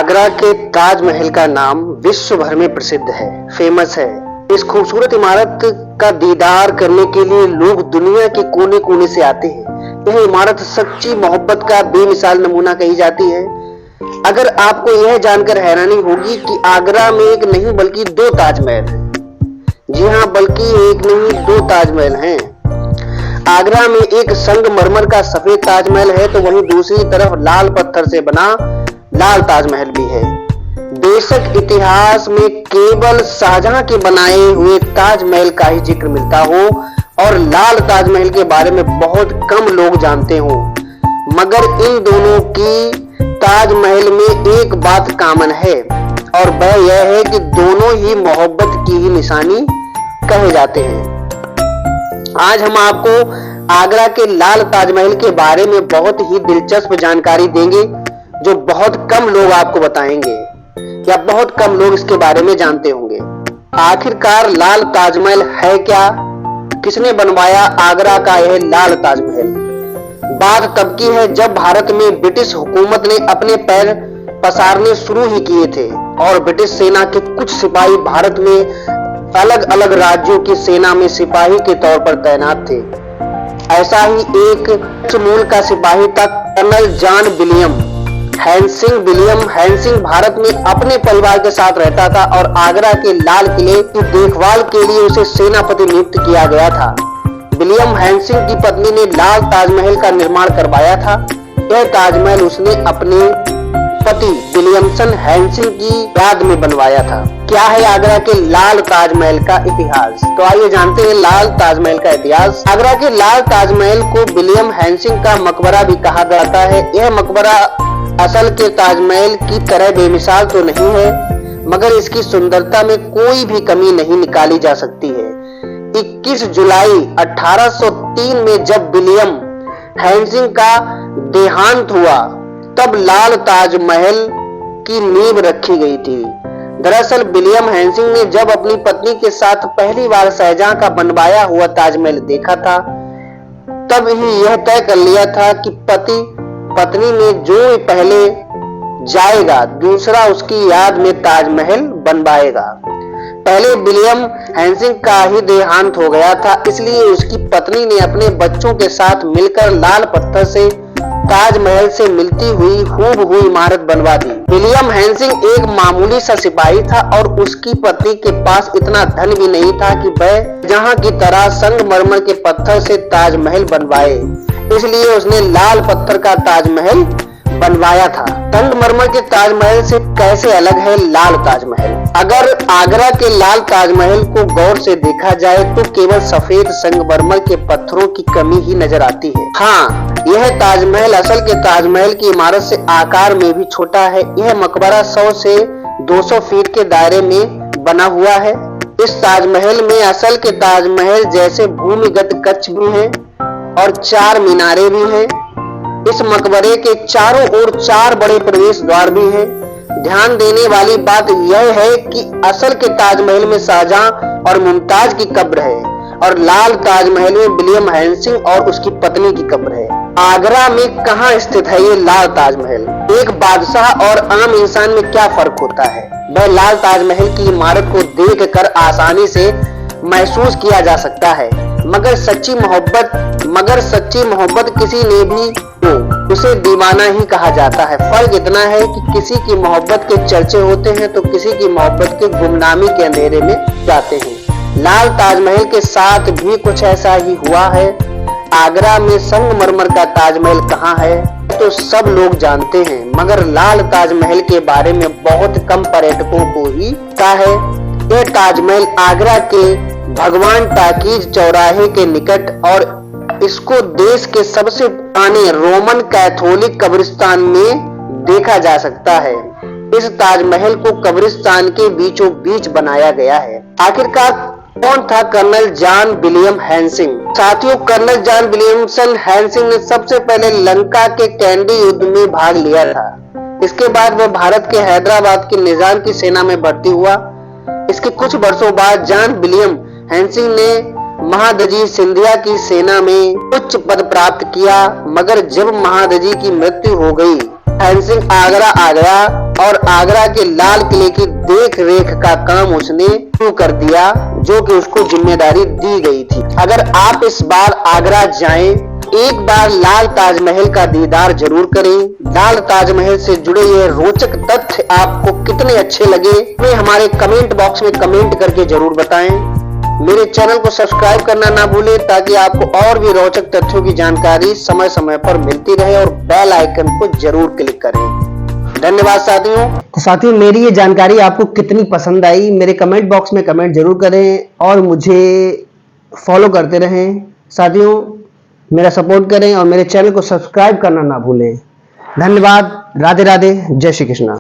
आगरा के ताजमहल का नाम विश्व भर में प्रसिद्ध है, फेमस है। इस खूबसूरत इमारत का दीदार करने के लिए लोग दुनिया के कोने कोने से आते हैं। यह इमारत सच्ची मोहब्बत का बेमिसाल नमूना कही जाती है। अगर आपको यह जानकर हैरानी होगी कि आगरा में एक नहीं बल्कि दो ताजमहल हैं। जी हाँ, बल्कि एक नहीं दो ताजमहल हैं। आगरा में एक संगमरमर का सफेद ताजमहल है, तो वहीं दूसरी तरफ लाल पत्थर से बना लाल ताजमहल भी है। बेशक इतिहास में केवल शाहजहां के बनाए हुए ताजमहल का ही जिक्र मिलता हो और लाल ताजमहल के बारे में बहुत कम लोग जानते हो, मगर इन दोनों की ताजमहल में एक बात कॉमन है और वह यह है कि दोनों ही मोहब्बत की ही निशानी कहे जाते हैं। आज हम आपको आगरा के लाल ताजमहल के बारे में बहुत ही दिलचस्प जानकारी देंगे जो बहुत कम लोग आपको बताएंगे या बहुत कम लोग इसके बारे में जानते होंगे। आखिरकार लाल ताजमहल है क्या? किसने बनवाया आगरा का यह लाल ताजमहल? बात तब की है जब भारत में ब्रिटिश हुकूमत ने अपने पैर पसारने शुरू ही किए थे और ब्रिटिश सेना के कुछ सिपाही भारत में अलग अलग राज्यों की सेना में सिपाही के तौर पर तैनात थे। ऐसा ही एक मूल का सिपाही था colonel John William Hansing. William Hansing Bharat में अपने परिवार के साथ रहता था और आगरा के लाल किले की देखभाल के लिए उसे सेनापति नियुक्त किया गया था। विलियम हैंसिंग की पत्नी ने लाल ताजमहल का निर्माण करवाया था। यह ताजमहल उसने अपने पति विलियमसन हैंसिंग की याद में बनवाया था। क्या है आगरा के लाल ताजमहल का इतिहास? तो आइए जानते हैं लाल ताजमहल का इतिहास। आगरा के लाल ताजमहल को विलियम हैंसिंग का मकबरा भी कहा जाता है। यह मकबरा असल के ताजमहल की तरह बेमिसाल तो नहीं है, मगर इसकी सुंदरता में कोई भी कमी नहीं निकाली जा सकती है। 21 जुलाई 1803 में जब विलियम हैंसिंग का देहांत हुआ तब लाल ताजमहल की नींव रखी गई थी। दरअसल विलियम हैंसिंग ने जब अपनी पत्नी के साथ पहली बार शाहजहां का बनवाया हुआ ताजमहल देखा था तब ही यह तय कर लिया था कि पत्नी में जो पहले जाएगा दूसरा उसकी याद में ताजमहल बनवाएगा। पहले विलियम हैंसिंग का ही देहांत हो गया था, इसलिए उसकी पत्नी ने अपने बच्चों के साथ मिलकर लाल पत्थर से ताजमहल से मिलती हुई हूबहू इमारत बनवा दी। विलियम हैंसिंग एक मामूली सा सिपाही था और उसकी पत्नी के पास इतना धन भी नहीं था कि वह जहां की तरह संगमरमर के पत्थर से ताजमहल बनवाए, इसलिए उसने लाल पत्थर का ताजमहल बनवाया था। संगमरमर के ताजमहल से कैसे अलग है लाल ताजमहल? अगर आगरा के लाल ताजमहल को गौर से देखा जाए तो केवल सफेद संगमरमर के पत्थरों की कमी ही नजर आती है। हाँ, यह ताजमहल असल के ताजमहल की इमारत से आकार में भी छोटा है। यह मकबरा 100 से 200 फीट के दायरे में बना हुआ है। इस ताजमहल में असल के ताजमहल जैसे भूमिगत कक्ष भी हैं और 4 मीनारें भी हैं। इस मकबरे के चारों ओर 4 बड़े प्रवेश द्वार भी हैं। ध्यान देने वाली बात यह है कि असल के ताजमहल में शाहजहां और मुमताज की कब्र है और लाल ताजमहल में विलियम हैंसिंग और उसकी पत्नी की कब्र है। आगरा में कहाँ स्थित है ये लाल ताजमहल? एक बादशाह और आम इंसान में क्या फर्क होता है? वह लाल ताजमहल की इमारत को देखकर आसानी से महसूस किया जा सकता है, मगर सच्ची मोहब्बत किसी ने भी हो उसे दीवाना ही कहा जाता है। फर्क इतना है कि किसी की मोहब्बत के चर्चे होते हैं तो किसी की मोहब्बत के गुमनामी के अंधेरे में जाते हैं। लाल ताजमहल के साथ भी कुछ ऐसा ही हुआ है। आगरा में संगमरमर का ताजमहल कहाँ है तो सब लोग जानते हैं, मगर लाल ताजमहल के बारे में बहुत कम पर्यटकों को ही पता है। यह ताजमहल आगरा के भगवान टाकीज चौराहे के निकट और इसको देश के सबसे पुराने रोमन कैथोलिक कब्रिस्तान में देखा जा सकता है। इस ताजमहल को कब्रिस्तान के बीचों बीच बनाया गया है। आखिरकार कौन था कर्नल जॉन विलियम हैंसिंग? साथियों, कर्नल जॉन विलियमसन हैंसिंग ने सबसे पहले लंका के कैंडी युद्ध में भाग लिया था। इसके बाद वह भारत के हैदराबाद के निजाम की सेना में भर्ती हुआ। इसके कुछ वर्षों बाद जॉन विलियम हैंसिंग ने महादजी सिंधिया की सेना में उच्च पद प्राप्त किया, मगर जब महादजी की मृत्यु हो गई हैंसिंग आगरा आ गया और आगरा के लाल किले की देख रेख का काम उसने शुरू कर दिया, जो कि उसको जिम्मेदारी दी गई थी। अगर आप इस बार आगरा जाएं, एक बार लाल ताजमहल का दीदार जरूर करें। लाल ताजमहल से जुड़े ये रोचक तथ्य आपको कितने अच्छे लगे, हमें हमारे कमेंट बॉक्स में कमेंट करके जरूर बताएं। मेरे चैनल को सब्सक्राइब करना ना भूलें, ताकि आपको और भी रोचक तथ्यों की जानकारी समय समय पर मिलती रहे, और बेल आइकन को जरूर क्लिक करें। धन्यवाद साथियों। तो साथियों, मेरी ये जानकारी आपको कितनी पसंद आई, मेरे कमेंट बॉक्स में कमेंट जरूर करें और मुझे फॉलो करते रहें। साथियों, मेरा सपोर्ट करें और मेरे चैनल को सब्सक्राइब करना ना भूलें। धन्यवाद। राधे राधे। जय श्री कृष्णा।